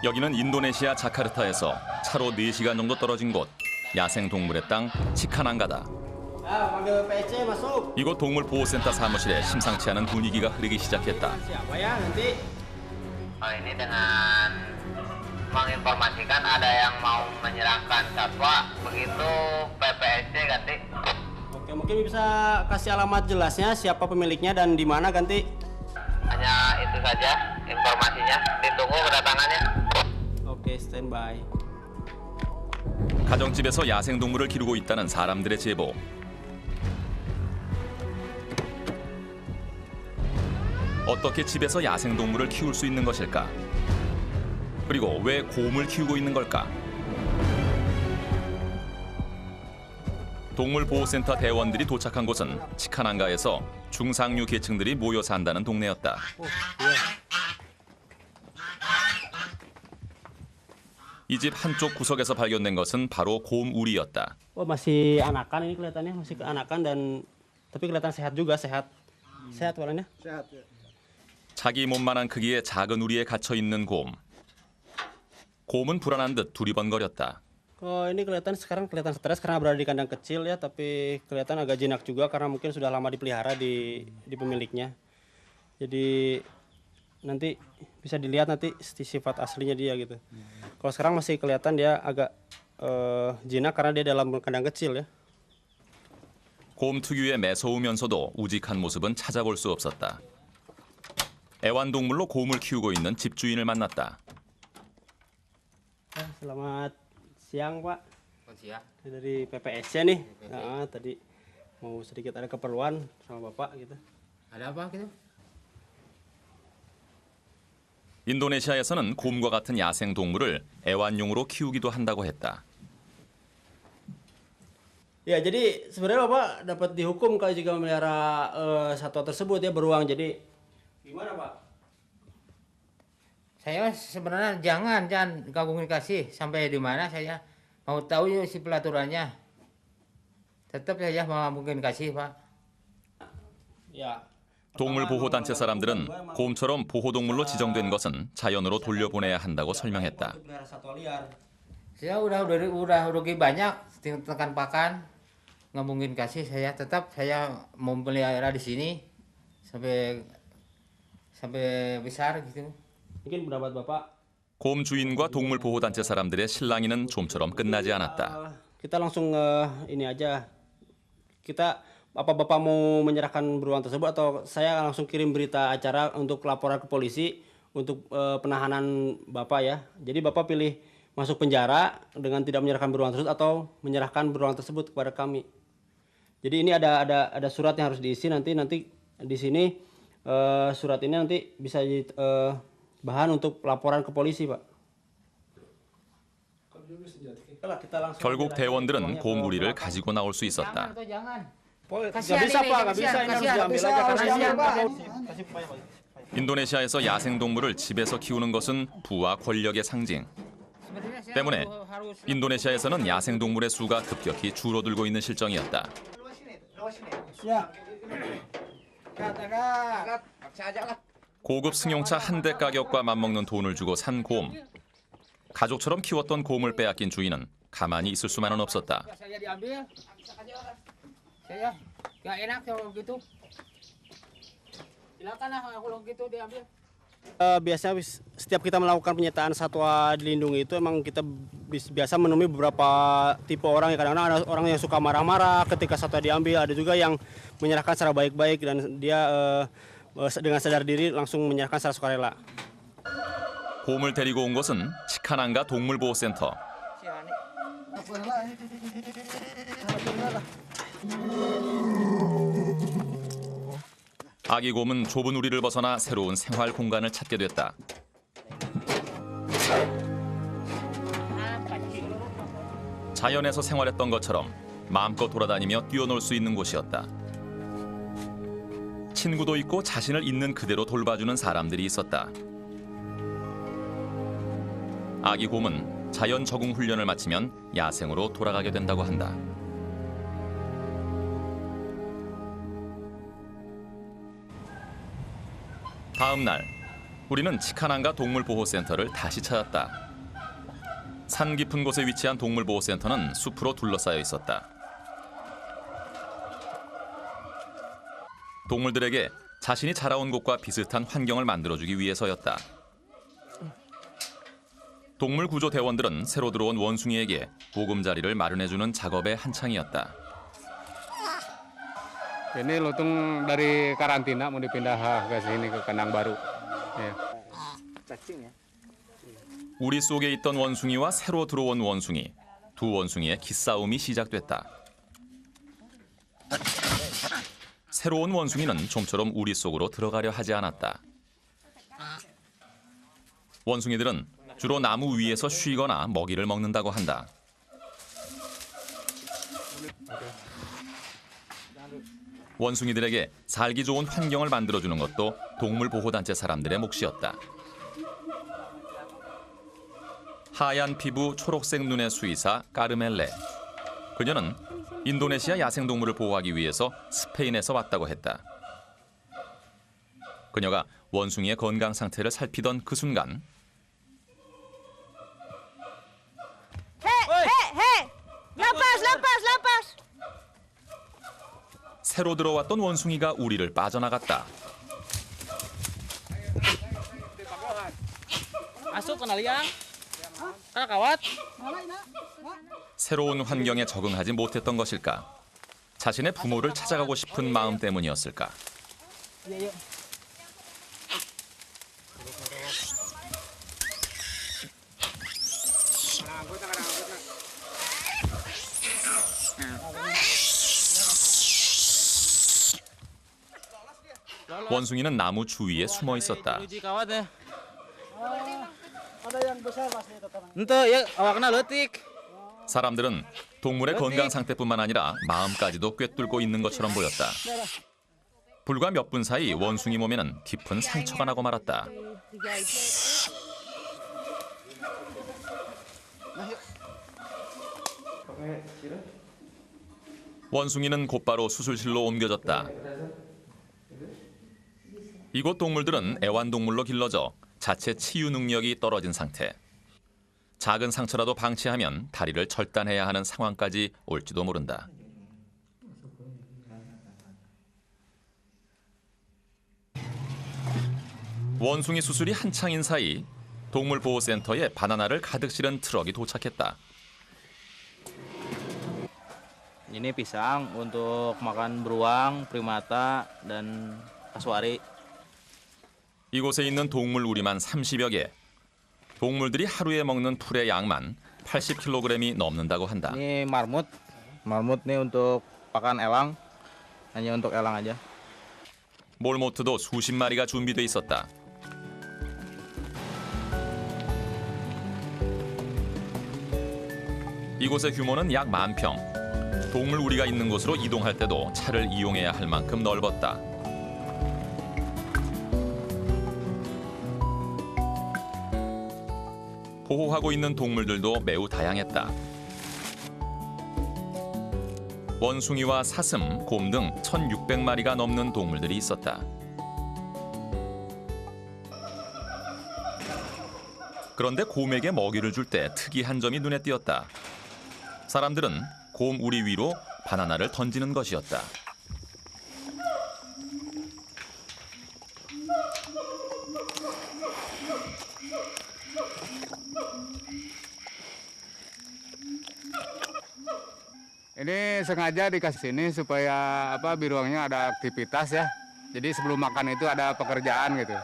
여기는 인도네시아 자카르타에서 차로 4시간 정도 떨어진 곳, 야생동물의 땅 치카낭가다. Panggil PSC masuk. 이곳 동물보호센터 사무실에 심상치 않은 분위기가 흐르기 시작했다. Siapa ya nanti? Ini dengan menginformasikan ada yang mau menyerahkan satwa, begitu PPSC ganti. Oke, mungkin bisa kasih alamat jelasnya siapa pemiliknya dan di mana ganti? Hanya itu saja informasinya, ditunggu kedatangannya. Oke, standby. 가정집에서 야생동물을 기르고 있다는 사람들의 제보. 어떻게 집에서 야생동물을 키울 수 있는 것일까? 그리고 왜 곰을 키우고 있는 걸까? 동물보호센터 대원들이 도착한 곳은 치카낭가에서 중상류 계층들이 모여 산다는 동네였다. 이 집 한쪽 구석에서 발견된 것은 바로 곰 우리였다. Oh, masih anakan ini kelihatannya masih keanakan dan tapi kelihatan sehat juga, sehat. Sehat warnanya? Sehat ya. 자기 몸만한 크기의 작은 우리에 갇혀 있는 곰. 곰은 불안한 듯 두리번거렸다. Ini sekarang kelihatan stres karena berada di kandang kecil ya, tapi kelihatan agak jinak juga karena mungkin sudah lama dipelihara di pemiliknya. Jadi nanti bisa dilihat nanti sifat aslinya dia gitu. Kalau sekarang masih kelihatan dia agak jinak karena dia dalam kandang kecil ya. 곰 특유의 매서우면서도 우직한 모습은 찾아볼 수 없었다. 애완동물로 곰을 키우고 있는 집주인을 만났다. Selamat siang Pak. Siap. Dari PPSC nih. Tadi mau sedikit ada keperluan sama Bapak gitu. Ada apa gitu? 인도네시아에서는 곰과 같은 야생동물을 애완용으로 키우기도 한다고 했다. Ya, jadi sebenarnya Bapak dapat dihukum kalau jika memelihara satwa tersebut ya beruang. Jadi gimana Pak? Saya sebenarnya jangan komunikasi sampai di mana saya mau tahu si pelaturannya. Tetap saya mau komunikasi Pak. Ya. 동물보호단체 사람들은 곰처럼 보호동물로 지정된 것은 자연으로 돌려보내야 한다고 설명했다. Saya udah rugi banyak tekan pakan, nggak mungkin kasih saya tetap saya mau pelihara di sini sampai besar gitu. Mungkin pendapat Bapak. 곰 주인과 동물보호단체 사람들의 실랑이는 좀처럼 끝나지 않았다. Kita langsung ini aja. Apa Bapak mau menyerahkan beruang tersebut atau saya langsung kirim berita acara untuk laporan ke polisi untuk penahanan Bapak ya. Jadi Bapak pilih masuk penjara dengan tidak menyerahkan beruang tersebut atau menyerahkan beruang tersebut kepada kami. Jadi ini ada surat yang harus diisi nanti di sini surat ini nanti bisa jadi bahan untuk laporan ke polisi, Pak. 결국 대원들은 곰 우리를 가지고 나올 수 있었다. Nggak bisa Pak, nggak bisa, ini harus diambil aja karena 인도네시아에서 야생동물을 집에서 키우는 것은 부와 권력의 상징. 때문에 인도네시아에서는 야생동물의 수가 급격히 줄어들고 있는 실정이었다. 고급 승용차 한 대 가격과 맞먹는 돈을 주고 산 곰. 가족처럼 키웠던 곰을 빼앗긴 주인은 가만히 있을 수만은 없었다. Saya nggak enak kalau gitu. Silakanlah kalau gitu diambil. Biasanya setiap kita melakukan penyitaan satwa dilindungi itu emang kita biasa menemui beberapa tipe orang. Kadang-kadang ada orang yang suka marah-marah ketika satwa diambil, ada juga yang menyerahkan secara baik-baik dan dia dengan sadar diri langsung menyerahkan secara sukarela. 곰을 데리고 온 곳은 치카낭가 동물보호센터. 아기 곰은 좁은 우리를 벗어나 새로운 생활 공간을 찾게 됐다. 자연에서 생활했던 것처럼 마음껏 돌아다니며 뛰어놀 수 있는 곳이었다. 친구도 있고 자신을 있는 그대로 돌봐주는 사람들이 있었다. 아기 곰은 자연 적응 훈련을 마치면 야생으로 돌아가게 된다고 한다. 다음 날 우리는 치카난가 동물보호센터를 다시 찾았다. 산 깊은 곳에 위치한 동물보호센터는 숲으로 둘러싸여 있었다. 동물들에게 자신이 자라온 곳과 비슷한 환경을 만들어주기 위해서였다. 동물구조대원들은 새로 들어온 원숭이에게 보금자리를 마련해주는 작업에 한창이었다. Ini lutung dari karantina mau dipindah ke sini ke kandang baru. 우리 속에 있던 원숭이와 새로 들어온 원숭이, 두 원숭이의 기싸움이 시작됐다. 새로운 원숭이는 좀처럼 우리 속으로 들어가려 하지 않았다. 원숭이들은 주로 나무 위에서 쉬거나 먹이를 먹는다고 한다. 원숭이들에게 살기 좋은 환경을 만들어주는 것도 동물보호단체 사람들의 몫이었다. 하얀 피부, 초록색 눈의 수의사 까르멜레. 그녀는 인도네시아 야생동물을 보호하기 위해서 스페인에서 왔다고 했다. 그녀가 원숭이의 건강 상태를 살피던 그 순간 새로 들어왔던 원숭이가 우리를 빠져나갔다. 새로운 환경에 적응하지 못했던 것일까? 자신의 부모를 찾아가고 싶은 마음 때문이었을까? 원숭이는 나무 주위에 숨어 있었다. 사람들은 동물의 건강 상태뿐만 아니라 마음까지도 꿰뚫고 있는 것처럼 보였다. 불과 몇 분 사이 원숭이 몸에는 깊은 상처가 나고 말았다. 원숭이는 곧바로 수술실로 옮겨졌다. 이곳 동물들은 애완동물로 길러져 자체 치유 능력이 떨어진 상태. 작은 상처라도 방치하면 다리를 절단해야 하는 상황까지 올지도 모른다. 원숭이 수술이 한창인 사이 동물보호센터에 바나나를 가득 실은 트럭이 도착했다. Ini pisang untuk makan beruang, primata, dan kasuari. 이곳에 있는 동물 우리만 30여 개. 동물들이 하루에 먹는 풀의 양만 80kg이 넘는다고 한다. Ini marmut. Marmut nih untuk pakan elang. Hanya untuk elang aja. 몰모트도 수십 마리가 준비돼 있었다. 이곳의 규모는 약 10,000평. 동물 우리가 있는 곳으로 이동할 때도 차를 이용해야 할 만큼 넓었다. 보호하고 있는 동물들도 매우 다양했다. 원숭이와 사슴, 곰 등 1,600마리가 넘는 동물들이 있었다. 그런데 곰에게 먹이를 줄 때 특이한 점이 눈에 띄었다. 사람들은 곰 우리 위로 바나나를 던지는 것이었다. Ini sengaja dikasih sini supaya beruangnya ada aktivitas ya. Jadi sebelum makan itu ada pekerjaan gitu.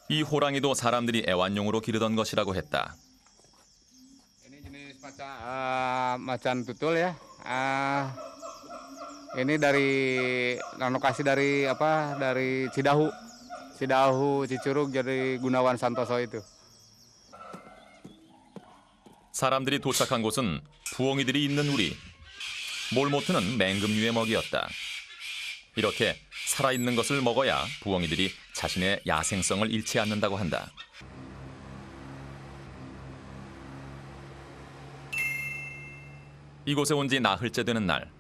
이 호랑이도 사람들이 애완용으로 기르던 것이라고 했다. Ini jenis macan tutul ya. Ini dari lokasi dari dari Cidahu, Cicurug dari Gunawan Santoso itu. 사람들이 도착한 곳은 부엉이들이 있는 우리. 몰모트는 맹금류의 먹이였다. 이렇게 살아있는 것을 먹어야 부엉이들이 자신의 야생성을 잃지 않는다고 한다. 이곳에 온 지 나흘째 되는 날.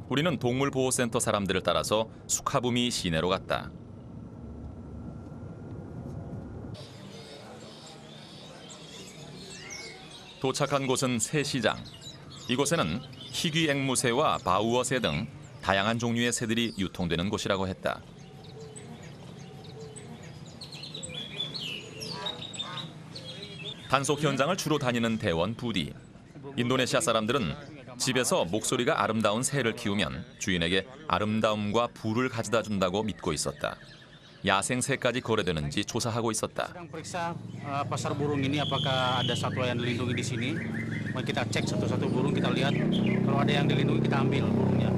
우리는 동물보호센터 사람들을 따라서 수카부미 시내로 갔다. 도착한 곳은 새시장. 이곳에는 희귀 앵무새와 바우어새 등 다양한 종류의 새들이 유통되는 곳이라고 했다. 단속 현장을 주로 다니는 대원 부디. 인도네시아 사람들은 집에서 목소리가 아름다운 새를 키우면 주인에게 아름다움과 부를 가져다 준다고 믿고 있었다. 야생 새까지 거래되는지 조사하고 있었다. Sedang periksa pasar burung ini apakah ada satwa yang dilindungi di sini. Kita cek satu-satu burung, kita lihat kalau ada yang dilindungi kita ambil burungnya.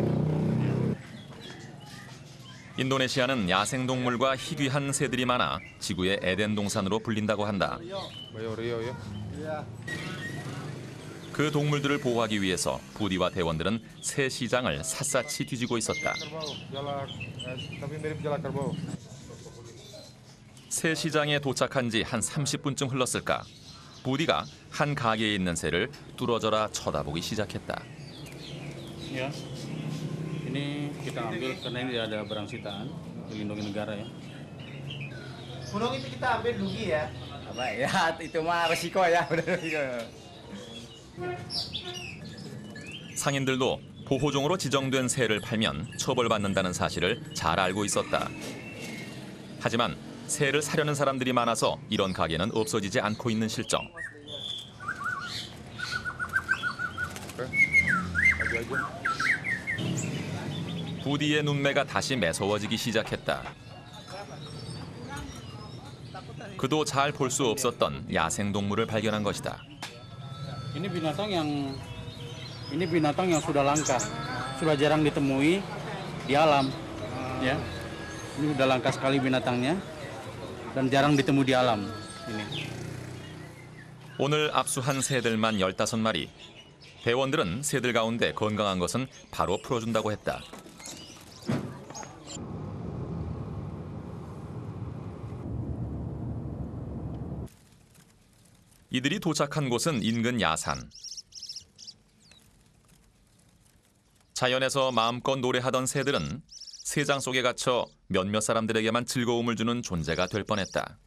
인도네시아는 야생동물과 희귀한 새들이 많아 지구의 에덴 동산으로 불린다고 한다. 그 동물들을 보호하기 위해서 부디와 대원들은 새 시장을 샅샅이 뒤지고 있었다. 새 시장에 도착한 지 한 30분쯤 흘렀을까. 부디가 한 가게에 있는 새를 뚫어져라 쳐다보기 시작했다. Ya, ini kita ambil karena ini ada barang sitaan dilindungi negara ya. Burung itu kita ambil rugi ya? Apa ya? Itu mah resiko ya. 상인들도 보호종으로 지정된 새를 팔면 처벌받는다는 사실을 잘 알고 있었다. 하지만 새를 사려는 사람들이 많아서 이런 가게는 없어지지 않고 있는 실정. 부디의 눈매가 다시 매서워지기 시작했다. 그도 잘 볼 수 없었던 야생동물을 발견한 것이다. Ini binatang yang sudah langka, sudah jarang ditemui di alam, ya. Ini udah langka sekali binatangnya dan jarang ditemu di alam. Ini. 오늘 압수한 새들만 15마리. 대원들은 새들 가운데 건강한 것은 바로 풀어준다고 했다. 이들이 도착한 곳은 인근 야산. 자연에서 마음껏 노래하던 새들은 새장 속에 갇혀 몇몇 사람들에게만 즐거움을 주는 존재가 될 뻔했다.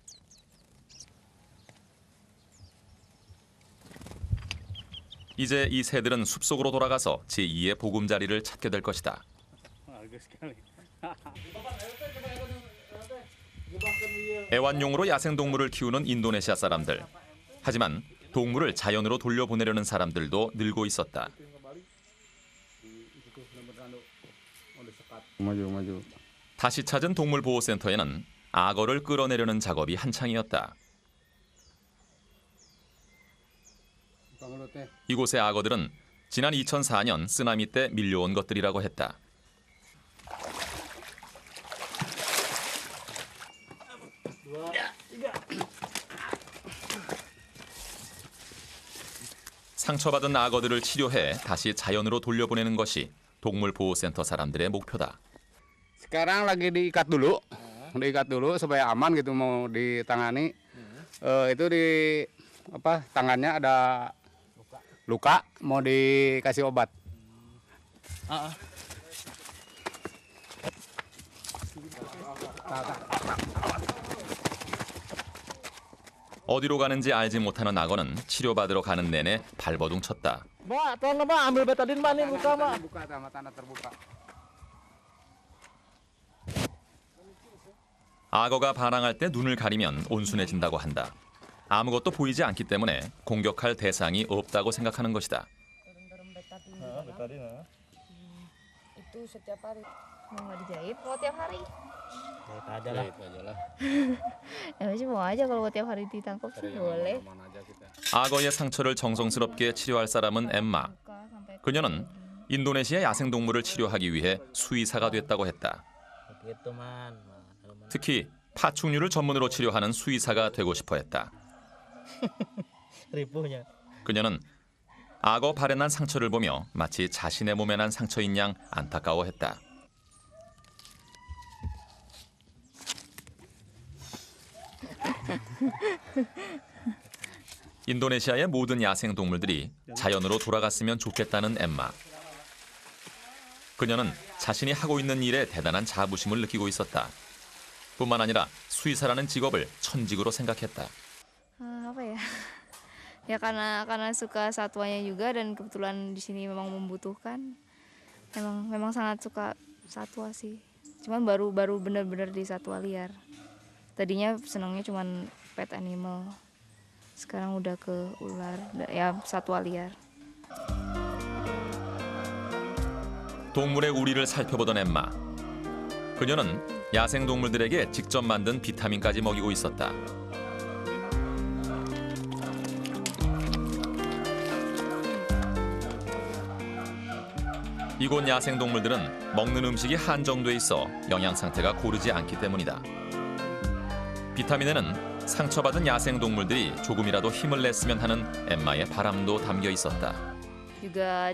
이제 이 새들은 숲속으로 돌아가서 제2의 보금자리를 찾게 될 것이다. 애완용으로 야생동물을 키우는 인도네시아 사람들. 하지만 동물을 자연으로 돌려보내려는 사람들도 늘고 있었다. 다시 찾은 동물보호센터에는 악어를 끌어내려는 작업이 한창이었다. 이곳의 악어들은 지난 2004년 쓰나미 때 밀려온 것들이라고 했다. 상처받은 악어들을 치료해 다시 자연으로 돌려보내는 것이 동물보호센터 사람들의 목표다. Sekarang lagi diikat dulu supaya aman gitu mau ditangani. Itu di tangannya ada luka mau dikasih obat. 어디로 가는지 알지 못하는 악어는 치료받으러 가는 내내 발버둥 쳤다. Mbak, tolong Mbak ambil betadin Mbak nih luka Mbak. Buka sama tanah terbuka. 악어가 반항할 때 눈을 가리면 온순해진다고 한다. 아무것도 보이지 않기 때문에 공격할 대상이 없다고 생각하는 것이다. Itu setiap hari. Mau nggak dijahit kalau tiap hari? Jahit aja lah. Ya sih mau aja kalau tiap hari ditangkap sih boleh. 악어의 상처를 정성스럽게 치료할 사람은 엠마. Buka sampai 그녀는 인도네시아 야생동물을 치료하기 위해 수의사가 됐다고 했다. Gitu man. 특히 파충류를 전문으로 치료하는 수의사가 되고 싶어 했다. Ripuhnya. 그녀는 악어 발에 난 상처를 보며 마치 자신의 몸에 난 상처인 양 안타까워했다. 인도네시아의 모든 야생 동물들이 자연으로 돌아갔으면 좋겠다는 엠마. 그녀는 자신이 하고 있는 일에 대단한 자부심을 느끼고 있었다. 뿐만 아니라 수의사라는 직업을 천직으로 생각했다. Apa ya? Ya karena suka satwanya juga dan kebetulan di sini memang membutuhkan. Memang sangat suka satwa sih. Cuman baru benar-benar di satwa liar. Tadinya senangnya cuman pet animal. Sekarang udah ke ular, ya satwa liar. 동물의 우리를 살펴보던 엠마. 그녀는 야생 동물들에게 직접 만든 비타민까지 먹이고 있었다. 이곳 야생 동물들은 먹는 음식이 한정돼 있어 영양 상태가 고르지 않기 때문이다. 비타민에는 상처받은 야생 동물들이 조금이라도 힘을 냈으면 하는 엠마의 바람도 담겨 있었다. Juga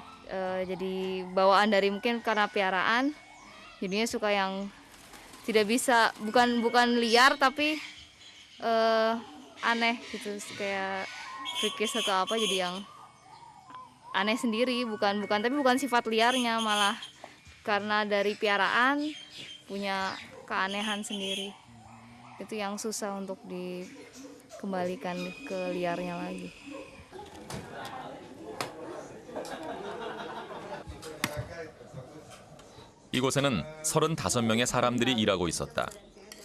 jadi bawaan dari mungkin karena piaraan, jadinya suka yang tidak bisa bukan liar tapi aneh gitu, kayak freakish atau apa, jadi yang aneh sendiri, tapi bukan sifat liarnya, malah karena dari piaraan punya keanehan sendiri. Itu yang susah untuk dikembalikan ke liarnya lagi. 이곳에는 35명의 사람들이 일하고 있었다.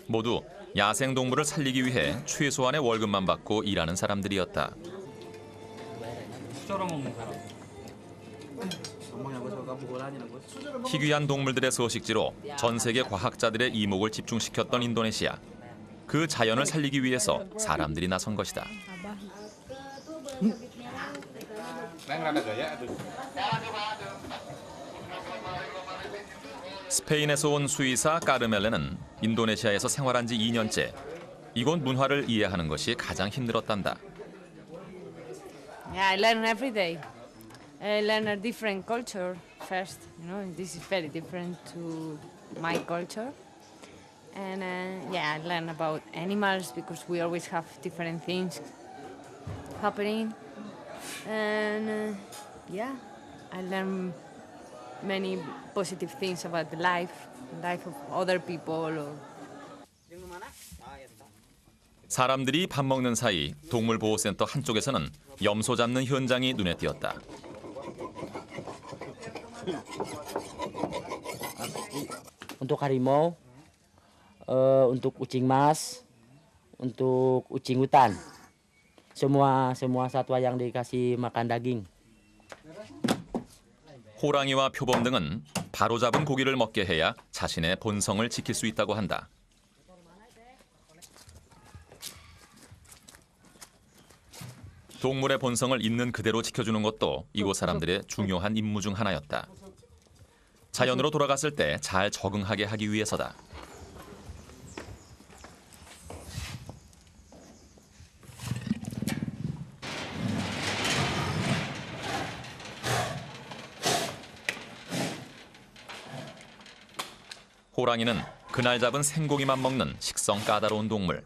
모두 야생 동물을 살리기 위해 최소한의 월급만 받고 일하는 사람들이었다. 희귀한 동물들의 서식지로 전 세계 과학자들의 이목을 집중시켰던 인도네시아. 그 자연을 살리기 위해서 사람들이 나선 것이다. 스페인에서 온 수의사 까르멜레는 인도네시아에서 생활한 지 2년째. 이곳 문화를 이해하는 것이 가장 힘들었단다. Yeah, I learn every day. I learn a different culture first. This is very different to my culture. And I learn about animals because we always have different things happening. And I learn many positive things about the life of other people. 사람들이 밥 먹는 사이 동물보호센터 한쪽에서는 염소 잡는 현장이 눈에 띄었다. Untuk harimau, untuk kucing mas, untuk kucing hutan, semua satwa yang dikasih makan daging. 호랑이와 표범 등은 바로 잡은 고기를 먹게 해야 자신의 본성을 지킬 수 있다고 한다. 동물의 본성을 있는 그대로 지켜주는 것도 이곳 사람들의 중요한 임무 중 하나였다. 자연으로 돌아갔을 때 잘 적응하게 하기 위해서다. 호랑이는 그날 잡은 생고기만 먹는 식성 까다로운 동물.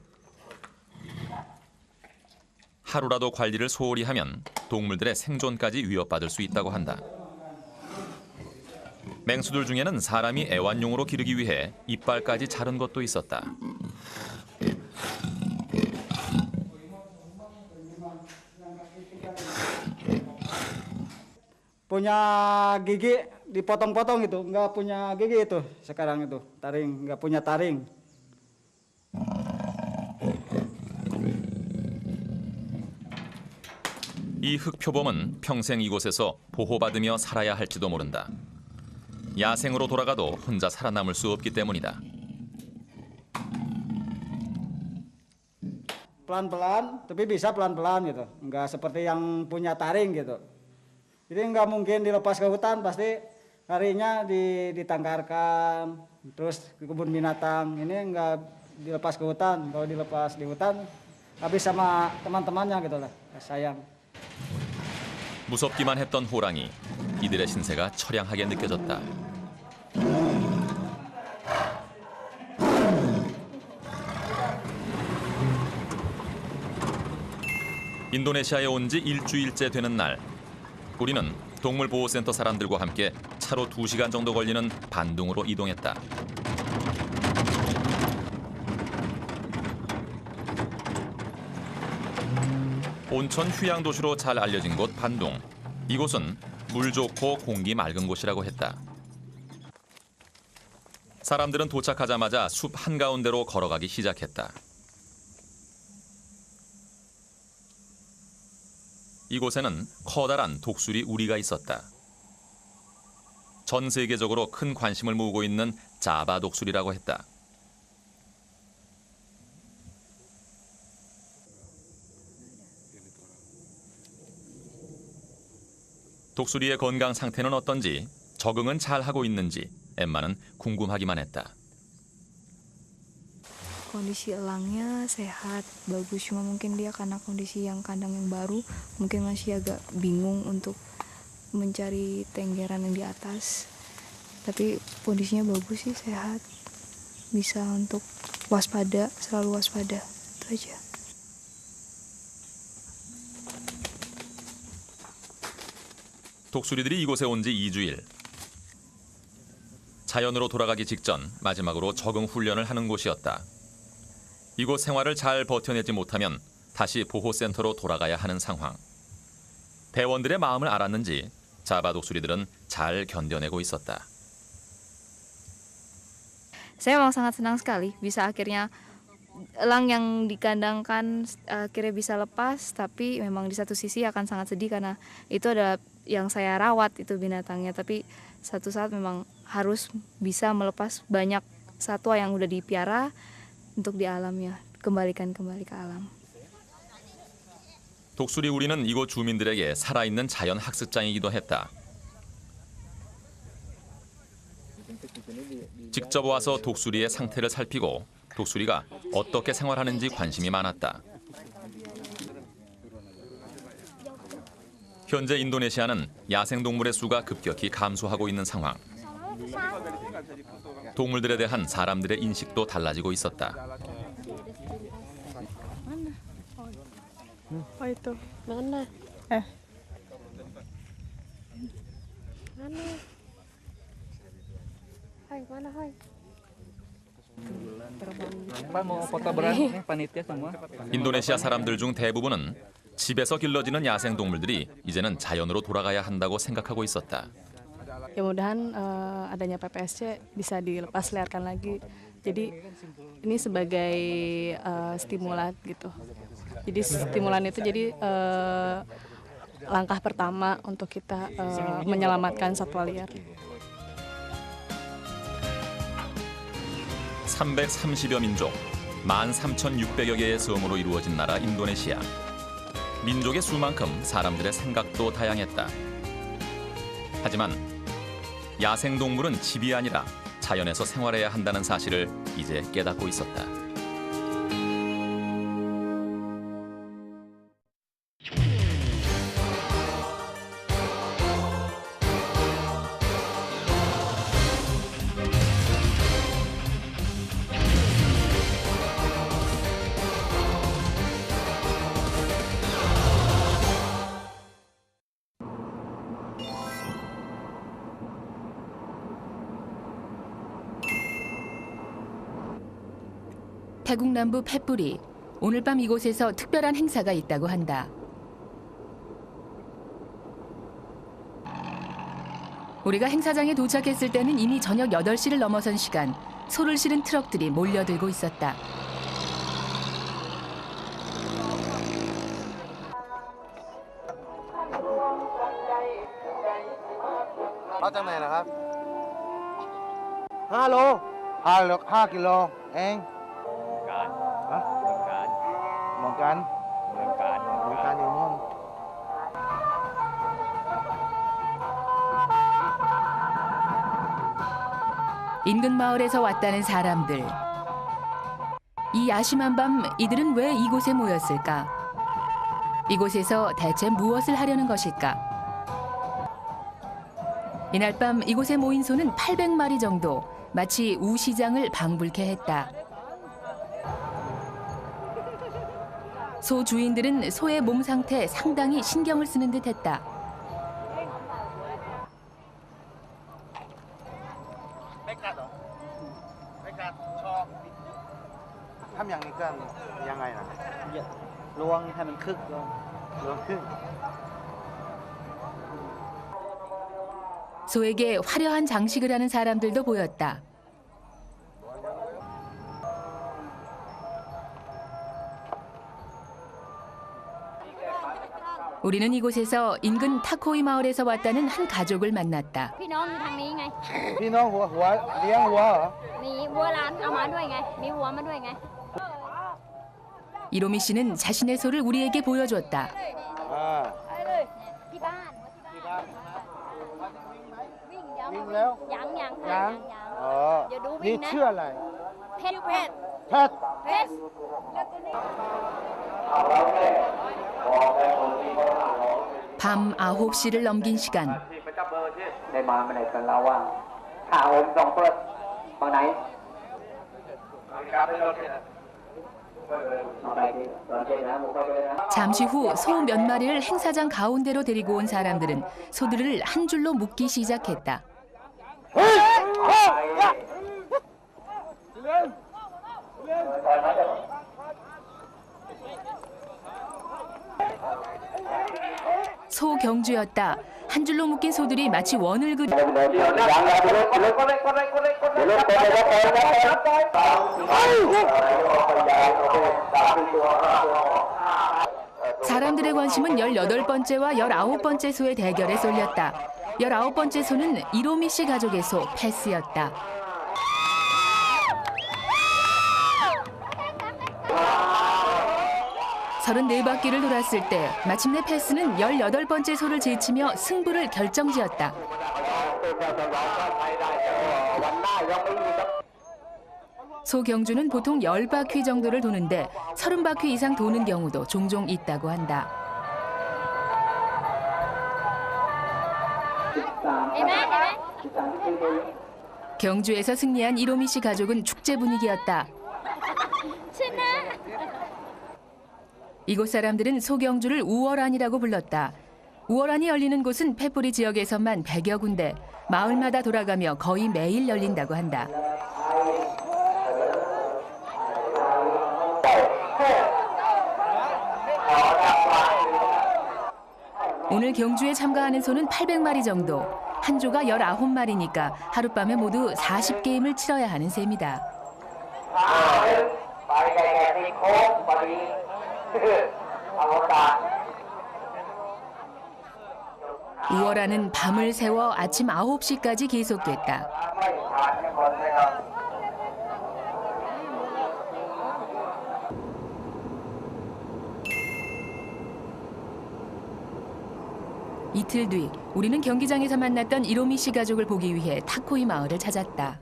하루라도 관리를 소홀히 하면 동물들의 생존까지 위협받을 수 있다고 한다. 맹수들 중에는 사람이 애완용으로 기르기 위해 이빨까지 자른 것도 있었다. Punya gigi dipotong-potong itu, nggak punya gigi itu sekarang itu, taring, nggak punya taring. 이 흑표범은 평생 이곳에서 보호받으며 살아야 할지도 모른다. 야생으로 돌아가도 혼자 살아남을 수 없기 때문이다. Pelan-pelan, tapi bisa pelan-pelan gitu, nggak seperti yang punya taring gitu. Jadi nggak mungkin dilepas ke hutan, pasti harinya ditangkarkan, terus ke kebun binatang. Ini nggak dilepas ke hutan, kalau dilepas di hutan habis sama teman-temannya gitu lah, sayang. 무섭기만 했던 호랑이, 이들의 신세가 처량하게 느껴졌다. 인도네시아에 온 지 일주일째 되는 날, 우리는 동물보호센터 사람들과 함께 차로 2시간 정도 걸리는 반둥으로 이동했다. 온천 휴양 도시로 잘 알려진 곳 반둥. 이곳은 물 좋고 공기 맑은 곳이라고 했다. 사람들은 도착하자마자 숲 한가운데로 걸어가기 시작했다. 이곳에는 커다란 독수리 우리가 있었다. 전 세계적으로 큰 관심을 모으고 있는 자바 독수리라고 했다. 독수리의 건강 상태는 어떤지, 적응은 잘 하고 있는지 엠마는 궁금하기만 했다. Kondisi elangnya sehat, bagus. Cuma mungkin dia karena kondisi yang kandang yang baru, mungkin masih agak bingung untuk mencari tenggeran yang di atas. Tapi kondisinya bagus sih, sehat. Bisa untuk waspada, selalu waspada. Itu aja. 독수리들이 이곳에 온 지 2주일. 자연으로 돌아가기 직전 마지막으로 적응 훈련을 하는 곳이었다. 이곳 생활을 잘 버텨내지 못하면 다시 보호센터로 돌아가야 하는 상황. 대원들의 마음을 알았는지 자바 독수리들은 잘 견뎌내고 있었다. Saya memang sangat senang sekali bisa akhirnya elang yang dikandangkan akhirnya bisa lepas, tapi memang di satu sisi akan sangat sedih karena itu adalah yang saya rawat itu binatangnya, tapi satu saat memang harus bisa melepas banyak satwa yang udah dipiara untuk di alamnya, kembalikan kembali ke alam. 독수리 우리는 이곳 주민들에게 살아있는 자연 학습장이기도 했다. 직접 와서 독수리의 상태를 살피고 독수리가 어떻게 생활하는지 관심이 많았다. 현재 인도네시아는 야생동물의 수가 급격히 감소하고 있는 상황. 동물들에 대한 사람들의 인식도 달라지고 있었다. Oh itu. Mana? Mana? Hai, mana hai? Pak mau foto beran nih panitia semua. 인도네시아 사람들 중 대부분은 집에서 길러지는 야생동물들이 이제는 자연으로 돌아가야 한다고 생각하고 있었다. Ya mudahan adanya PPSC bisa dilepas liarkan lagi. Jadi ini sebagai stimulan gitu. Jadi stimulan itu jadi langkah pertama untuk kita menyelamatkan satwa liar. 330여 민족, 13,600여 개의 섬으로 이루어진 나라 인도네시아. 민족의 수만큼 사람들의 생각도 다양했다. 하지만 야생동물은 집이 아니라 자연에서 생활해야 한다는 사실을 이제 깨닫고 있었다. 태국 남부 팻부리. 오늘 밤 이곳에서 특별한 행사가 있다고 한다. 우리가 행사장에 도착했을 때는 이미 저녁 8시를 넘어선 시간. 소를 실은 트럭들이 몰려들고 있었다. 인근 마을에서 왔다는 사람들. 이 야심한 밤 이들은 왜 이곳에 모였을까? 이곳에서 대체 무엇을 하려는 것일까? 이날 밤 이곳에 모인 소는 800마리 정도, 마치 우시장을 방불케 했다. 소 주인들은 소의 몸 상태에 상당히 신경을 쓰는 듯했다. ทำอย่างนี้กันยังไงนะ ลวงให้มันคึกลวง รวมขึ้น 소에게 화려한 장식을 하는 사람들도 보였다. 우리는 이곳에서 인근 타코이 마을에서 왔다는 한 가족을 만났다. พี่น้องอยู่ทางนี้ไง พี่น้องหัวเลี้ยงวัวเหรอ มีวัวร้านเอามาด้วยไง มีวัวมาด้วยไง 이로미 씨는 자신의 소를 우리에게 보여줬다. ที่บ้านวิ่งเดี๋ยว วิ่งแล้ว ยัง อ๋อ เดี๋ยวดูวิ่ นี่ งนะ ชื่ออะไร เพชร เพชร เพชร 밤 9시를 넘긴 시간. ได้มาไม่ได้กันแล้วว่าข่าวผมส่งเปิดฝั่งไหน 잠시 후 소 몇 마리를 행사장 가운데로 데리고 온 사람들은 소들을 한 줄로 묶기 시작했다. 소 경주였다. 한 줄로 묶인 소들이 마치 원을 그리 사람들의 관심은 18번째와 19번째 소의 대결에 쏠렸다. 19번째 소는 이로미 씨 가족의 소 패스였다. 서른네 바퀴를 돌았을 때 마침내 패스는 18번째 소를 제치며 승부를 결정지었다. 소 경주는 보통 10바퀴 정도를 도는데 30바퀴 이상 도는 경우도 종종 있다고 한다. 경주에서 승리한 이로미 씨 가족은 축제 분위기였다. 이곳 사람들은 소경주를 우월안이라고 불렀다. 우월안이 열리는 곳은 페뿌리 지역에서만 100여 군데, 마을마다 돌아가며 거의 매일 열린다고 한다. 오늘 경주에 참가하는 소는 800마리 정도. 한 조가 19마리니까 하룻밤에 모두 40게임을 치러야 하는 셈이다. 우월하는 밤을 새워 아침 9시까지 계속됐다. 이틀 뒤 우리는 경기장에서 만났던 이로미 씨 가족을 보기 위해 타코이 마을을 찾았다.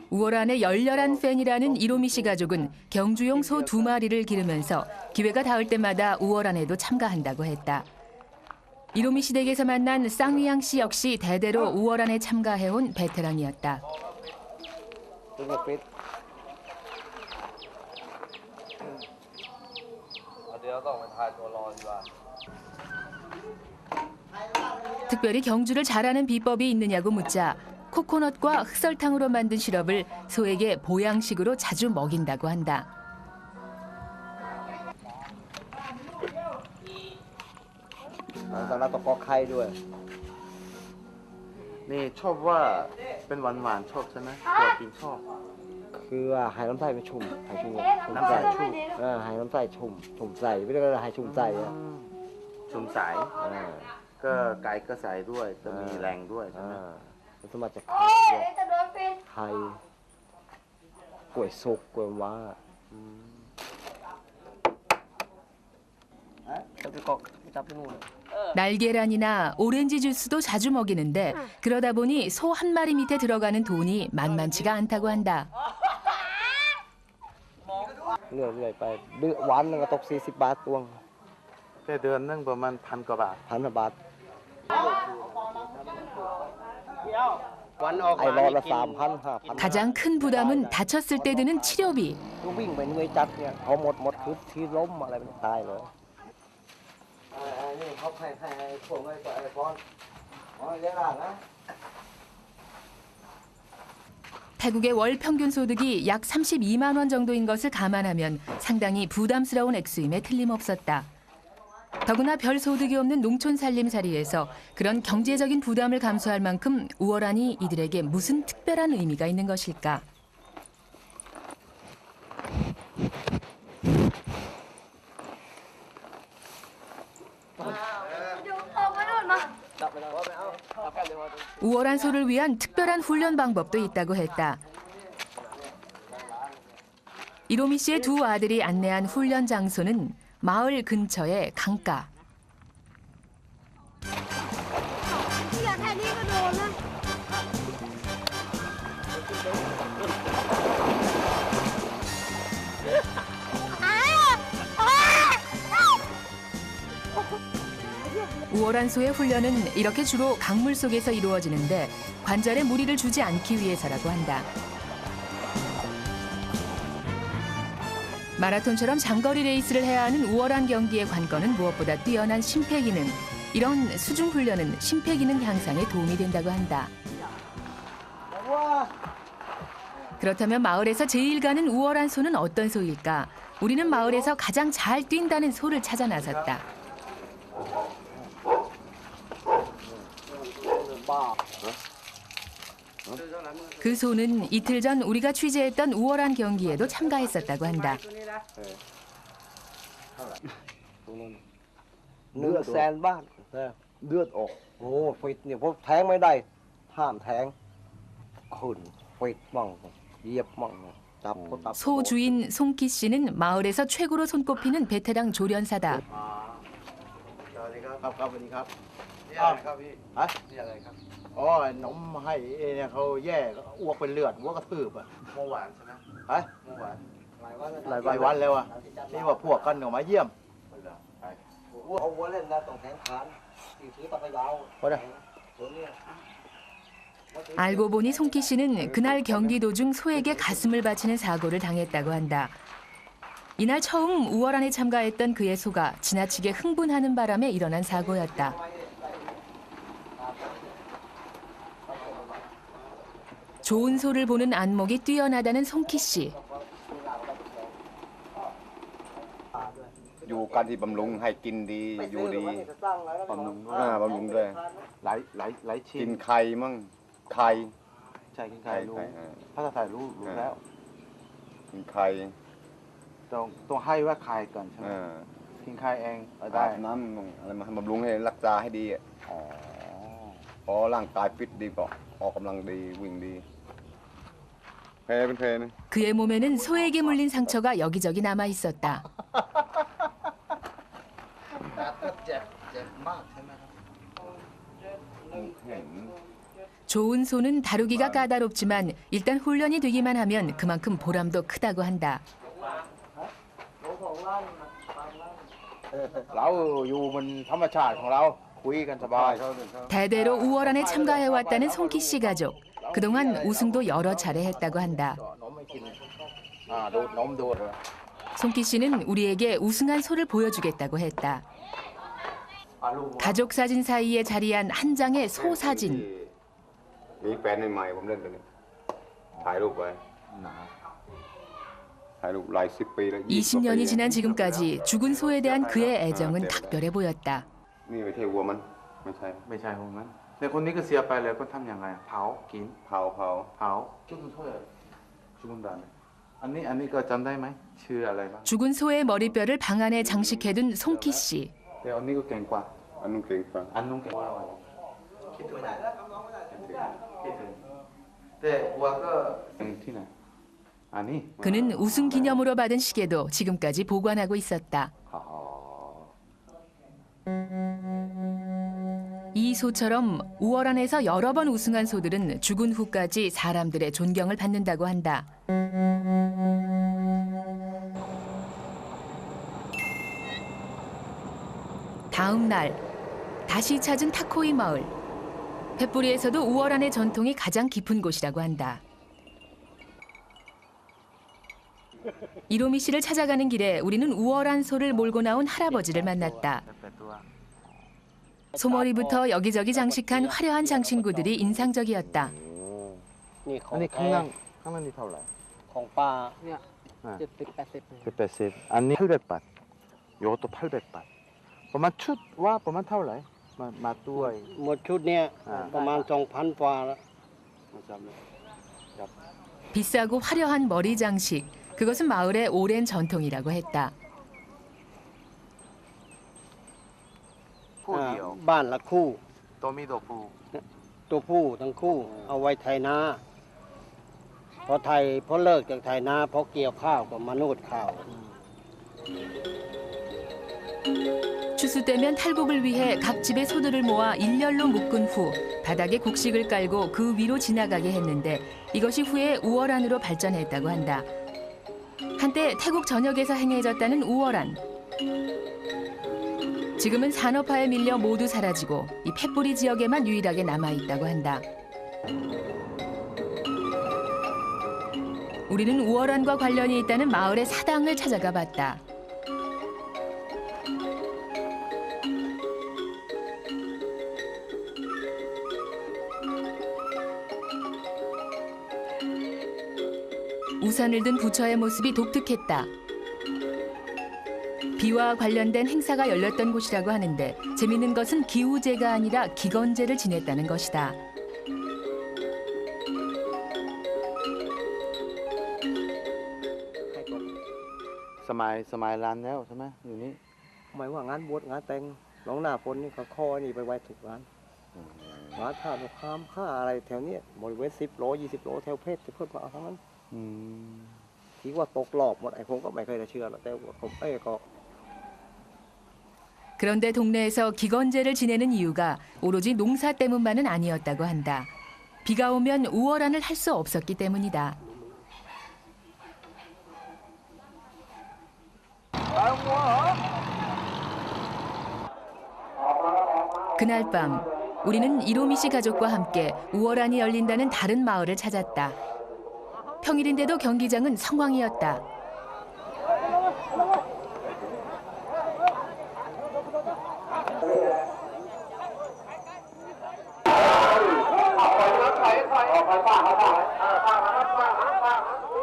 우월안의 열렬한 팬이라는 이로미 씨 가족은 경주용 소 2마리를 기르면서 기회가 닿을 때마다 우월안에도 참가한다고 했다. 이로미 씨 댁에서 만난 쌍위양 씨 역시 대대로 우월안에 참가해온 베테랑이었다. 특별히 경주를 잘하는 비법이 있느냐고 묻자 코코넛과 흑설탕으로 만든 시럽을 소에게 보양식으로 자주 먹인다고 한다. 네, ชอบว่าเป็นหวานๆชอบใช่ไหมตัวกินชอบ คือหายน้ำใส่ไปชุ่มหายชุ่ม น้ำใส่ชุ่ม หายน้ำใส่ชุ่มใส่ไม่ได้ก็หายชุ่มใส่ ชุ่มใสก็ไก่ก็ใส่ด้วยจะมีแรงด้วยใช่ไหม มันสมัครจากไข่กล้วยสุกกล้วยว้า날계란이나 오렌지 주스도 자주 먹이는데 그러다 보니 소 한 마리 밑에 들어가는 돈이 만만치가 않다고 한다. เรื่อยๆไปวันนึงก็ตก40 บาทตวง แต่เดือนนึงประมาณ1,000 กว่าบาท 1,000 บาท วันออก ไอ้รอละ 3,000 5,000 가장 큰 부담은 다쳤을 때 드는 치료비. ก็วิ่งไปเหนื่อยจัดเนี่ยพอหมดคือที่ล้มอะไรมันตายเลยนี่เขาให้พวกไอ้ฟอนเลี้ยงหลานนะ 태국의 월 평균 소득이 약 32만 원 정도인 것을 감안하면 상당히 부담스러운 액수임에 틀림없었다. 더구나 별 소득이 없는 농촌 살림살이에서 그런 경제적인 부담을 감수할 만큼 우월한이 이들에게 무슨 특별한 의미가 있는 것일까? 우월한 소를 위한 특별한 훈련 방법도 있다고 했다. 이로미 씨의 두 아들이 안내한 훈련 장소는 마을 근처의 강가. 우월한 소의 훈련은 이렇게 주로 강물 속에서 이루어지는데 관절에 무리를 주지 않기 위해서라고 한다. 마라톤처럼 장거리 레이스를 해야 하는 우월한 경기의 관건은 무엇보다 뛰어난 심폐기능. 이런 수중 훈련은 심폐기능 향상에 도움이 된다고 한다. 그렇다면 마을에서 제일 가는 우월한 소는 어떤 소일까? 우리는 마을에서 가장 잘 뛴다는 소를 찾아 나섰다. 그 소는 이틀 전 우리가 취재했던 우월한 경기에도 참가했었다고 한다. 100,000 บาทเลือดออกโอ้ฟิตเนี่ยพวกแทงไม่ได้ห้ามแทงขึ้นฟิตมั่งเหยียบมั่งจับก็จับ 소 주인 송기 씨는 마을에서 최고로 손꼽히는 베테랑 조련사다. ครับครับสวัสดีครับนี่อะไรครับพี่ฮะนี่อะไรครับอ๋อหนมให้เนี่ยเขาแย่อ้วกเป็นเลือดอ้วกกระทืบอ่ะเมื่อวานใช่ไหมฮะเมื่อวานหลายวันแล้วอ่ะนี่ว่าพวกกันออกมาเยี่ยม อ้วกเอาวัวเล่นนะต้องแทงขานที่ถือตะกยาว 보자. 알고 보니 송기 씨는 그날 경기 도중 소에게 가슴을 바치는 사고를 당했다고 한다. 이날 처음 우월한에 참가했던 그의 소가 지나치게 흥분하는 바람에 일어난 사고였다. 좋은 소를 보는 안목이 뛰어나다는 송기 씨. อยู่การที่บำรุงให้กินดีอยู่ดีบำรุงบำรุงด้วย หลายชิ้ กิ น นไข่มั่งไข่ ใช่กินไข่รู้ถ้าจะใส่รู้แล้ว กินไข่ ต้องให้ว่าไข่ก่อนใช่ไหมกินไข่เอง ได้ ได้ น้ำมั่งอะไรมาบำรุงให้รักษาให้ดีพอร่างกายฟิตดีก็ออกกำลังดีวิ่งดีแพ้เป็นแพ้นะ 그의 몸에는 소에게 물린 상처가 여기저기 남아 있었다. เจ็บมากใช่ไหม 좋은 소는 다루기가 까다롭지만 일단 훈련이 되기만 하면 그만큼 보람도 크다고 한다. เราอยู่บนธรรมชาติของเราคุยกันสบาย 대대로 우월한에 참가해왔다는 송기 씨 가족. 그동안 우승도 여러 차례 했다고 한다. นมไม่กินดูดนมดูด 송기 씨는 우리에게 우승한 소를 보여주겠다고 했다. 가족 사진 사이에 자리한 한 장의 소 사진. มีแฟนใหม่ผมเล่นตัวนี้ถ่ายรูปไว้ถ่ายรูปหลายสิบปีแล้ว 20년이 지난 지금까지 죽은 소에 대한 그의 애정은 각별해 보였다. นี่ไม่ใช่วัวมันไม่ใช่ ไม่ใช่ของนั้นแต่คนนี้ก็เสียไปแล้วก็ทำยังไงเผากิน เผา จุกถ้วยจุกดานอันนี้ก็จำได้ไหมชื่ออะไรบ้าง 죽은 소의 머리뼈를 방 안에 장식해둔 송기 씨. แต่อันนี้ก็เก่งกว่า อันนู้นเก่งกว่า อันนู้นเก่งกว่าคิดถึงแต่วัวก็ที่ไหนอันนี้ 그는 우승 기념으로 받은 시계도 지금까지 보관하고 있었다. 이 소처럼 우월한에서 여러 번 우승한 소들은 죽은 후까지 사람들의 존경을 받는다고 한다. 다음 날 다시 찾은 타코이 마을. 횃불이에서도 우월한의 전통이 가장 깊은 곳이라고 한다. 이로미 씨를 찾아가는 길에 우리는 우월한 소를 몰고 나온 할아버지를 만났다. 소머리부터 여기저기 장식한 화려한 장신구들이 인상적이었다. นี่ข้างล่าง ข้างนั้นนี่เท่าไหร่ ของปลาเนี่ย อ่า 70-80 180 อันนี้ 800 บาท 요것도 800 บาท ประมาณชุดว่าประมาณเท่าไหร่มาด้วย หมดชุดเนี่ย อ่า ประมาณ 2,000 กว่าแล้ว 비싸고 화려한 머리 장식. 그것은 마을의 오랜 전통이라고 했다. คู่เดียว บ้านละคู่ ตัวมีตัวผู้ ตัวผู้ทั้งคู่ เอาไว้ไถนาพอเลิกจากไถนาพอเกี่ยวข้าวก็มานูดข้าว 추수 때면 탈곡을 위해 각 집의 소들을 모아 일렬로 묶은 후 바닥에 곡식을 깔고 그 위로 지나가게 했는데 이것이 후에 우월안으로 발전했다고 한다. 한때 태국 전역에서 행해졌다는 우월안. 지금은 산업화에 밀려 모두 사라지고 이 팻뿌리 지역에만 유일하게 남아있다고 한다. 우리는 우월안과 관련이 있다는 마을의 사당을 찾아가 봤다. 우산을 든 부처의 모습이 독특했다. 비와 관련된 행사가 열렸던 곳이라고 하는데 재밌는 것은 기우제가 아니라 기건제를 지냈다는 것이다. สมัยร้านแล้วใช่ไหมอยู่นี่ หมายว่างานบวชงานแต่งน้องหน้าฝนนี่เขาคอนี่ไปไว้ถูกงานงานท่าลูกค้ามค่าอะไรแถวเนี้ยบริเวณ10 โล 20 โลแถวเพชรจะเพิ่มมาเอาทั้งนั้นที่ว่าตกหลอกหมดไอ้ผมก็ไม่เคยจะเชื่อหรอกแต่ว่าผมก็ 그런데 동네에서 기건제를 지내는 이유가 오로지 농사 때문만은 아니었다고 한다. 비가 오면 우월안을 할 수 없었기 때문이다. 그날 밤 우리는 이로미 씨 가족과 함께 우월안이 열린다는 다른 마을을 찾았다. 평일인데도 경기장은 성황이었다.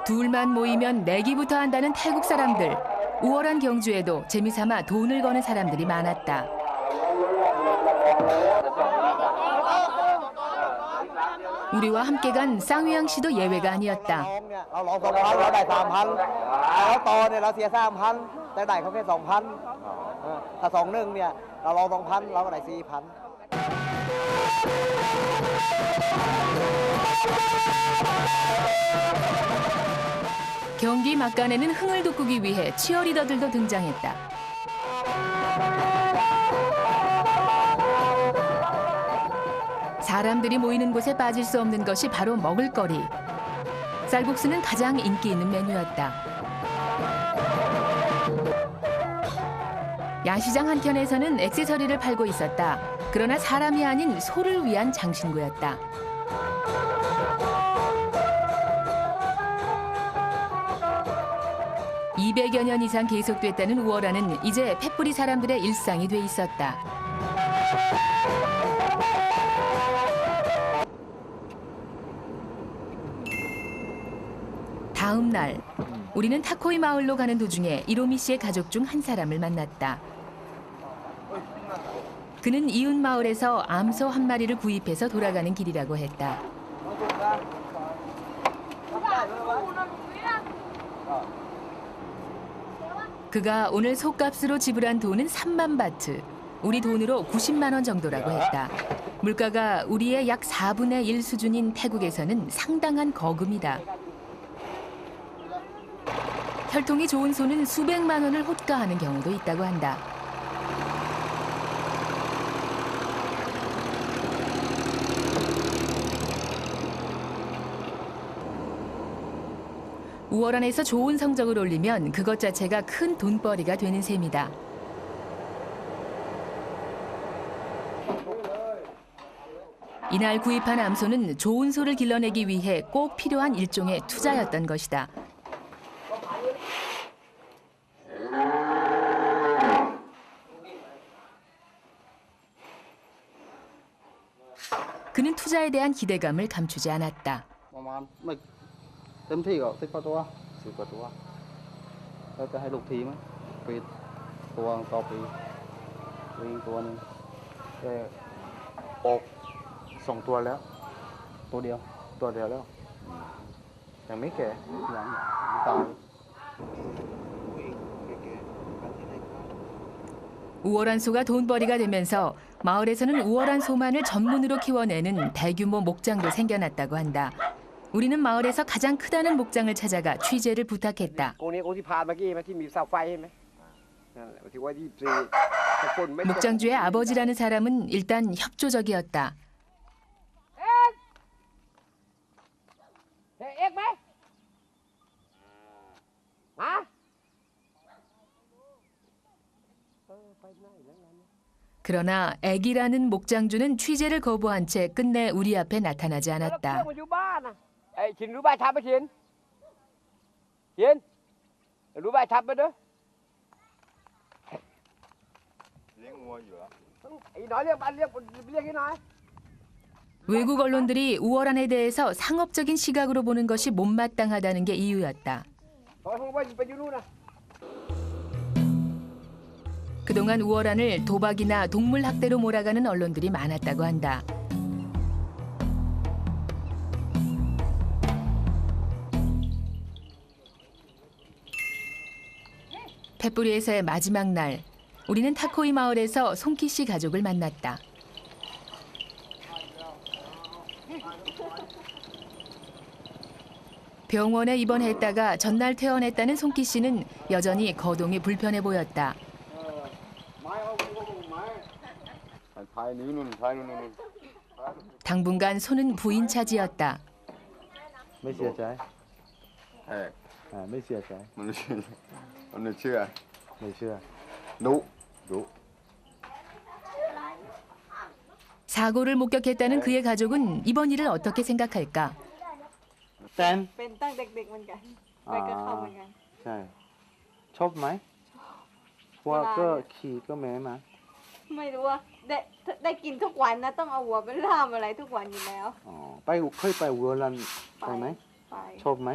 둘만 모이면 내기부터 한다는 태국 사람들. 우월한 경주에도 재미삼아 돈을 거는 사람들이 많았다. 우리와 함께 간 쌍휘양 씨도 예외가 아니었다. เราลอง 2,000 เราได้ 3,000 แล้วต่อเนี่ยเราเสีย 3,000 แต่ได้เขาแค่ 2,000 ถ้า 2-1 เนี่ยเราลอง 2,000 เราก็ได้ 4,000 경기 막간에는 흥을 돋구기 위해 치어리더들도 등장했다. 사람들이 모이는 곳에 빠질 수 없는 것이 바로 먹을거리. 쌀국수는 가장 인기 있는 메뉴였다. 야시장 한켠에서는 액세서리를 팔고 있었다. 그러나 사람이 아닌 소를 위한 장신구였다. (200여 년) 이상 계속됐다는 우월안은 이제 팻뿌리 사람들의 일상이 돼 있었다. 다음 날 우리는 타코이 마을로 가는 도중에 이로미 씨의 가족 중 한 사람을 만났다. 그는 이웃 마을에서 암소 한 마리를 구입해서 돌아가는 길이라고 했다. 그가 오늘 소값으로 지불한 돈은 3만 바트, 우리 돈으로 90만 원 정도라고 했다. 물가가 우리의 약 4분의 1 수준인 태국에서는 상당한 거금이다. 혈통이 좋은 소는 수백만 원을 호가하는 경우도 있다고 한다. 우월안에서 좋은 성적을 올리면 그것 자체가 큰 돈벌이가 되는 셈이다. 이날 구입한 암소는 좋은 소를 길러내기 위해 꼭 필요한 일종의 투자였던 것이다. 그는 투자에 대한 기대감을 감추지 않았다. เต็มที่ก็10 กว่าตัว10 กว่าตัวแล้วจะให้ลูกทีมปีตัวต่อปีวิ่งตัวนึง แต่ออก2 ตัวแล้ว ตัวเดียว ตัวเดียวแล้วยังไม่แก่ อย่างตาย 우월한 소가 돈벌이가 되면서 마을에서는 우월한 소만을 전문으로 키워내는 대규모 목장도 생겨났다고 한다. 우리는 마을에서 가장 크다는 목장을 찾아가 취재를 부탁했다. 목장주의 아버지라는 사람은 일단 협조적이었다. 그러나 애기라는 목장주는 취재를 거부한 채 끝내 우리 앞에 나타나지 않았다. 외국 언론들이 우월한에 대해서 상업적인 시각으로 보는 것이 못마땅하다는 게 이유였다. 그동안 우월한을 도박이나 동물 학대로 몰아가는 언론들이 많았다고 한다. 펫뿌리에서의 마지막 날, 우리는 타코이 마을에서 송키 씨 가족을 만났다. 병원에 입원했다가 전날 퇴원했다는 송키 씨는 여전히 거동이 불편해 보였다. 당분간 손은 부인 차지였다. ไม่เสียใจไม่เสียใจมันเชื่อไม่เชื่อดุ 사고를 목격했다는 그의 가족은 이번 일을 어떻게 생각할까? แตน เป็นตั้งเด็กๆเหมือนกันไปกับเขาเหมือนกัน ใช่ชอบไหมว่าก็ขี่ก็แม้มา ไม่รู้ว่าได้กินทุกวันนะต้องเอาหัวไปล่ามอะไรทุกวันอยู่แล้ว อ๋อไปเคยไปวัวรันไปไหม ไป ชอบไหม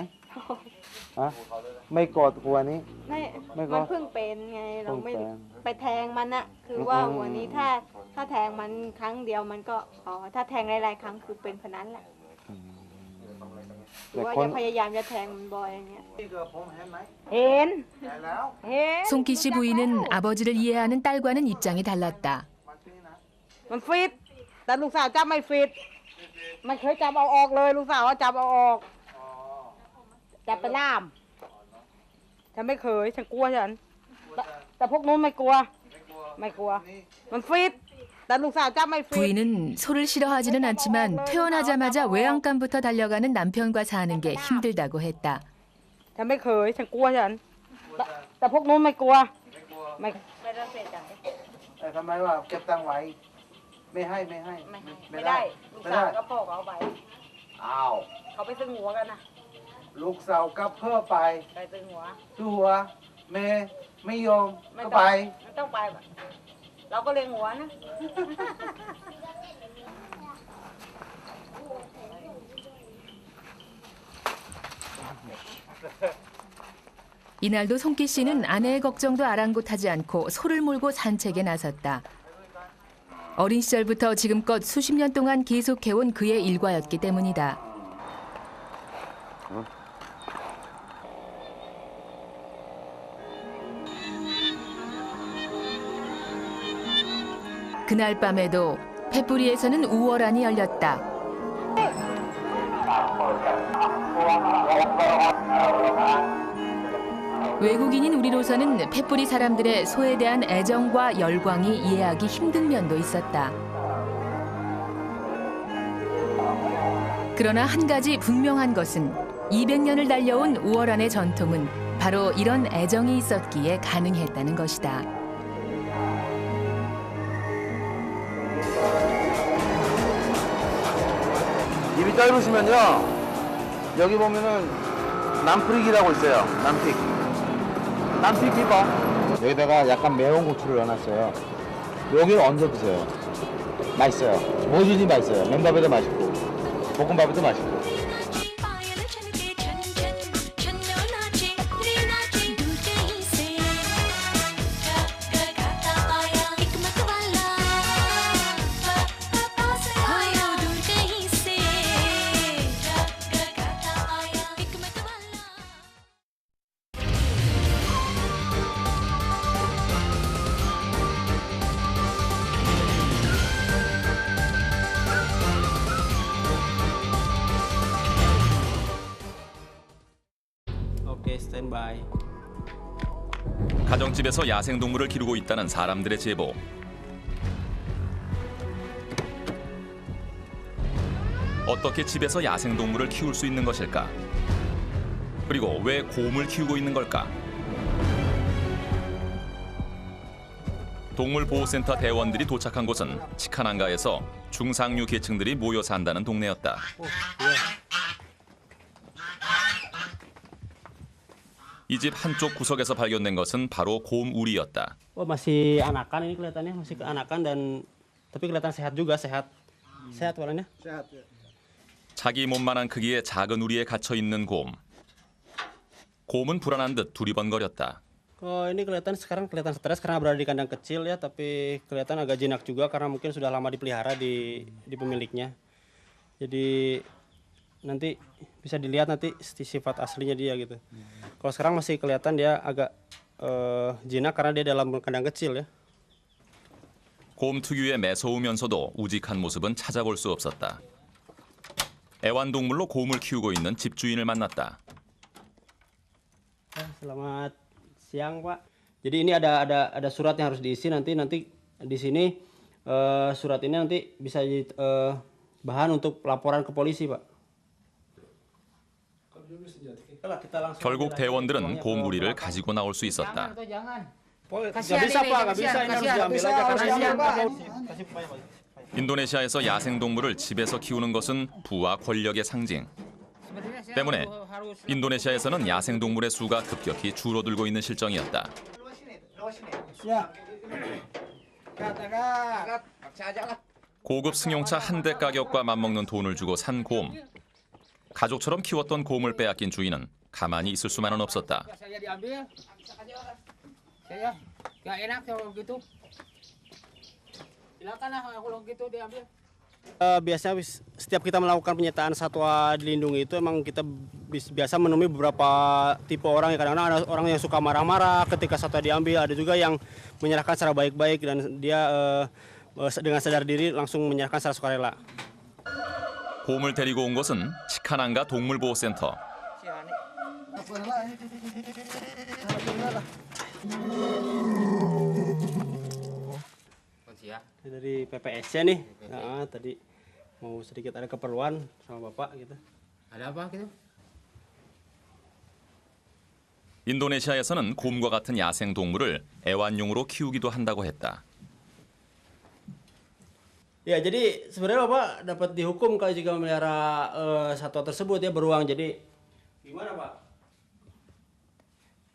อะไม่กอดหัวนี้ ไม่ ไม่ก็ มันเพิ่งเป็นไงเราไม่ เพิ่งเป็น ไปแทงมันอะคือว่าหัวนี้ถ้าแทงมันครั้งเดียวมันก็ถ้าแทงหลายๆครั้งคือเป็นพนันแหละหรือว่าจะพยายามจะแทงมันบ่อยอย่างเงี้ยเห็น 송키 씨 부인은 아버지를 이해하는 딸과는 입장이 달랐다. มันฟิตแต่ลูกสาวจับไม่ฟิตมันเคยจับเอาออกเลยลูกสาวจับเอาออกจับไปล่ามฉันไม่เคยฉันกลัวฉันแต่พวกนู้นไม่กลัวมันฟิตแต่ลูกสาวจับไม่ฟิต 부인은 소를 싫어하지는 않지만 퇴원하자마자 외양간부터 달려가는 남편과 사는 게 힘들다고 했다. ฉันไม่เคยฉันกลัวฉันแต่พวกนู้นไม่กลัวไม่ได้เสียใจ แต่ทำไมว่าเก็บตังค์ไว้ไม่ให้ ไม่ได้ลูกสาวกับพ่อเขาเอาไป อ้าว เขาไปซื้อหัวกันนะ ลูกสาวกับเพื่อไป ไปซื้อหัว ตัวแม่ไม่ยอมก็ไป ไม่ต้องไปเราก็เลยหัวนะ 이날도 송키 씨는 아내의 걱정도 아랑곳하지 않고 소를 몰고 산책에 나섰다. 어린 시절부터 지금껏 수십 년 동안 계속해온 그의 일과였기 때문이다. 그날 밤에도 펫뿌리에서는 우월한이 열렸다. 외국인인 우리로서는 펫뿌리 사람들의 소에 대한 애정과 열광이 이해하기 힘든 면도 있었다. 그러나 한 가지 분명한 것은 200년을 달려온 우월한의 전통은 바로 이런 애정이 있었기에 가능했다는 것이다. 입이 짧으시면요 여기 보면은 남프릭이라고 있어요. 남픽 비법. 여기다가 약간 매운 고추를 넣어놨어요. 여기를 얹어 드세요. 맛있어요. 뭐든지 맛있어요. 맨밥에도 맛있고 볶음밥에도 맛있고. standby. 가정집에서 야생동물을 기르고 있다는 사람들의 제보. 어떻게 집에서 야생동물을 키울 수 있는 것일까? 그리고 왜 곰을 키우고 있는 걸까? 동물보호센터 대원들이 도착한 곳은 치카난가에서 중상류 계층들이 모여 산다는 동네였다. 이 집 한쪽 구석에서 발견된 것은 바로 곰 우리였다. Oh, masih anakan ini kelihatannya, masih keanakan dan tapi kelihatan sehat juga, sehat. Sehat warnanya? Sehat ya. 자기 몸만한 크기의 작은 우리에 갇혀 있는 곰. 곰은 불안한 듯 두리번거렸다. Oh, ini sekarang kelihatan stres karena berada di kandang kecil ya, tapi kelihatan agak jinak juga karena mungkin sudah lama dipelihara di pemiliknya. Jadi nanti bisa dilihat nanti sifat aslinya dia gitu. Kalau sekarang masih kelihatan dia agak jinak karena dia dalam kandang kecil ya. 곰 특유의 매서우면서도 우직한 모습은 찾아볼 수 없었다. 애완동물로 곰을 키우고 있는 집주인을 만났다. Selamat siang, Pak. Jadi ini ada surat yang harus diisi nanti di sini surat ini nanti bisa jadi bahan untuk laporan ke polisi, Pak. 결국 대원들은 곰 우리를 가지고 나올 수 있었다. 인도네시아에서 야생동물을 집에서 키우는 것은 부와 권력의 상징. 때문에 인도네시아에서는 야생동물의 수가 급격히 줄어들고 있는 실정이었다. 고급 승용차 한 대 가격과 맞먹는 돈을 주고 산 곰. 가족처럼 키웠던 곰을 빼앗긴 주인은 가만히 있을 수만은 없었다. Biasanya setiap kita melakukan penyitaan satwa dilindungi itu emang kita biasa menemui beberapa tipe orang. Kadang-kadang ada orang yang suka marah-marah ketika satwa diambil, ada juga yang menyerahkan secara baik-baik dan dia dengan sadar diri langsung menyerahkan secara sukarela. 곰을 데리고 온 곳은 치카난가 동물보호센터. Dari PPSC nih, tadi mau sedikit ada keperluan sama Bapak gitu. Ada apa gitu? 인도네시아에서는 곰과 같은 야생 동물을 애완용으로 키우기도 한다고 했다. Ya, jadi sebenarnya Bapak dapat dihukum kalau jika memelihara satwa tersebut ya beruang. Jadi gimana, Pak?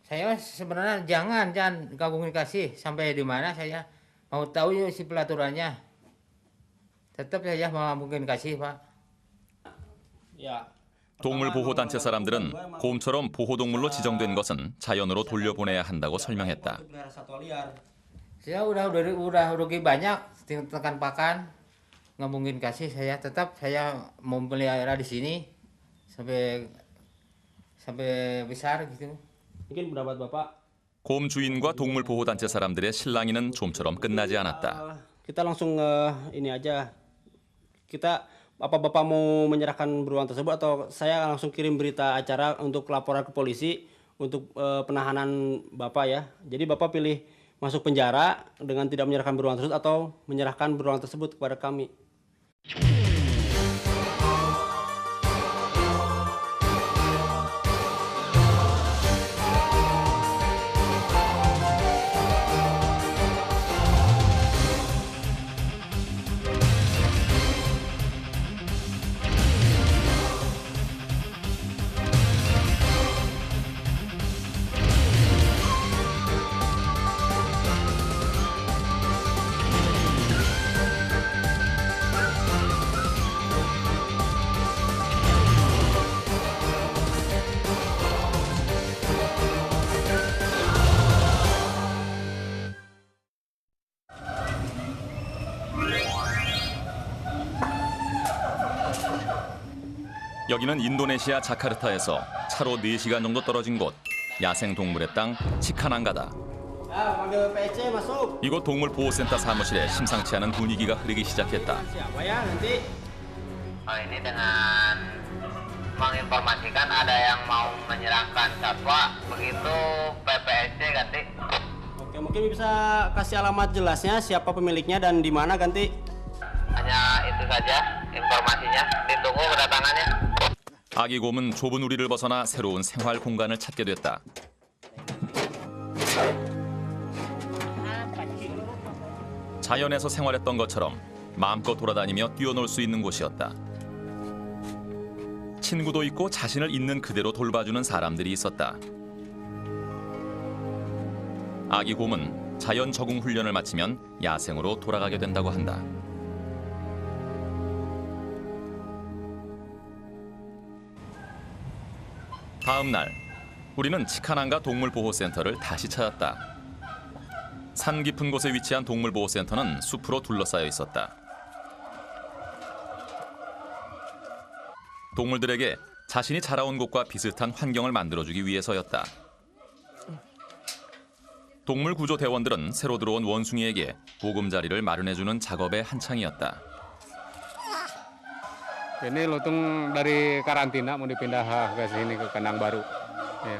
Saya sebenarnya jangan komunikasi sampai di mana saya mau tahu si pelaturannya. Tetap saya mau komunikasi, Pak. Ya. 동물보호단체 사람들은 곰처럼 보호동물로 지정된 것은 자연으로 돌려보내야 한다고 설명했다. Saya udah rugi banyak tekan pakan, nggak mungkin kasih saya. Tetap saya mau pelihara di sini sampai besar gitu. Mungkin pendapat Bapak. 곰 주인과 동물보호단체 사람들의 실랑이는 좀처럼 끝나지 않았다. Kita langsung ini aja. Apa Bapak mau menyerahkan beruang tersebut atau saya langsung kirim berita acara untuk laporan ke polisi untuk penahanan Bapak ya. Jadi Bapak pilih masuk penjara dengan tidak menyerahkan beruang tersebut atau menyerahkan beruang tersebut kepada kami. 여기는 인도네시아 자카르타에서 차로 4시간 정도 떨어진 곳, 야생동물의 땅 치카난가다. Panggil PSC masuk. 이곳 동물보호센터 사무실에 심상치 않은 분위기가 흐르기 시작했다. Siapa ya nanti? Ini dengan menginformasikan ada yang mau menyerahkan satwa, begitu PPSC ganti. Oke, mungkin bisa kasih alamat jelasnya siapa pemiliknya dan di mana ganti? Hanya itu saja informasinya. Ditunggu kedatangannya. 아기 곰은 좁은 우리를 벗어나 새로운 생활 공간을 찾게 됐다. 자연에서 생활했던 것처럼 마음껏 돌아다니며 뛰어놀 수 있는 곳이었다. 친구도 있고 자신을 있는 그대로 돌봐주는 사람들이 있었다. 아기 곰은 자연 적응 훈련을 마치면 야생으로 돌아가게 된다고 한다. 다음 날, 우리는 치카난가 동물보호센터를 다시 찾았다. 산 깊은 곳에 위치한 동물보호센터는 숲으로 둘러싸여 있었다. 동물들에게 자신이 자라온 곳과 비슷한 환경을 만들어주기 위해서였다. 동물구조대원들은 새로 들어온 원숭이에게 보금자리를 마련해주는 작업에 한창이었다. Ini lutung dari karantina mau dipindah ke sini ke kandang baru. Ya.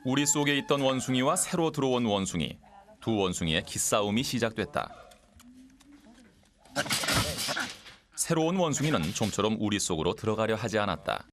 우리 속에 있던 원숭이와 새로 들어온 원숭이, 두 원숭이의 기싸움이 시작됐다. 새로운 원숭이는 좀처럼 우리 속으로 들어가려 하지 않았다.